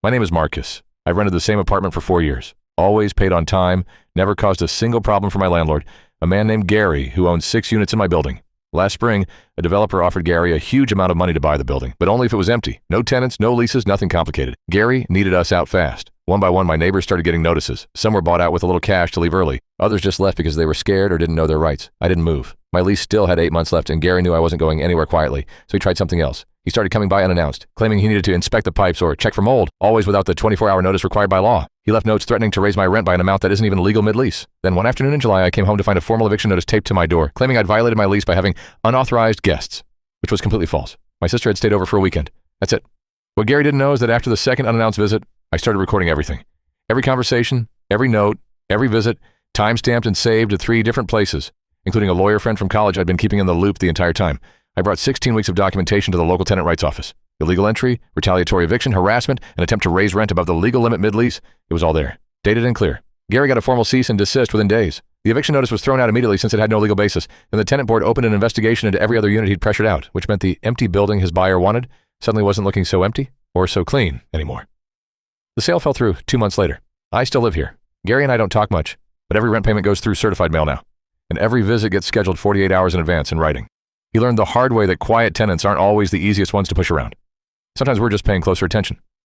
My name is Marcus. I've rented the same apartment for 4 years. Always paid on time, never caused a single problem for my landlord, a man named Gary who owns 6 units in my building. Last spring, a developer offered Gary a huge amount of money to buy the building, but only if it was empty. No tenants, no leases, nothing complicated. Gary needed us out fast. One by one, my neighbors started getting notices. Some were bought out with a little cash to leave early. Others just left because they were scared or didn't know their rights. I didn't move. My lease still had 8 months left, and Gary knew I wasn't going anywhere quietly, so he tried something else. He started coming by unannounced, claiming he needed to inspect the pipes or check for mold, always without the 24-hour notice required by law. He left notes threatening to raise my rent by an amount that isn't even legal mid-lease. Then one afternoon in July, I came home to find a formal eviction notice taped to my door, claiming I'd violated my lease by having unauthorized guests, which was completely false. My sister had stayed over for a weekend. That's it. What Gary didn't know is that after the second unannounced visit, I started recording everything. Every conversation, every note, every visit, time-stamped and saved at 3 different places, including a lawyer friend from college I'd been keeping in the loop the entire time. I brought 16 weeks of documentation to the local tenant rights office. Illegal entry, retaliatory eviction, harassment, an attempt to raise rent above the legal limit mid-lease. It was all there, dated and clear. Gary got a formal cease and desist within days. The eviction notice was thrown out immediately since it had no legal basis, and the tenant board opened an investigation into every other unit he'd pressured out, which meant the empty building his buyer wanted suddenly wasn't looking so empty or so clean anymore. The sale fell through 2 months later. I still live here. Gary and I don't talk much, but every rent payment goes through certified mail now, and every visit gets scheduled 48 hours in advance in writing. He learned the hard way that quiet tenants aren't always the easiest ones to push around. Sometimes we're just paying closer attention.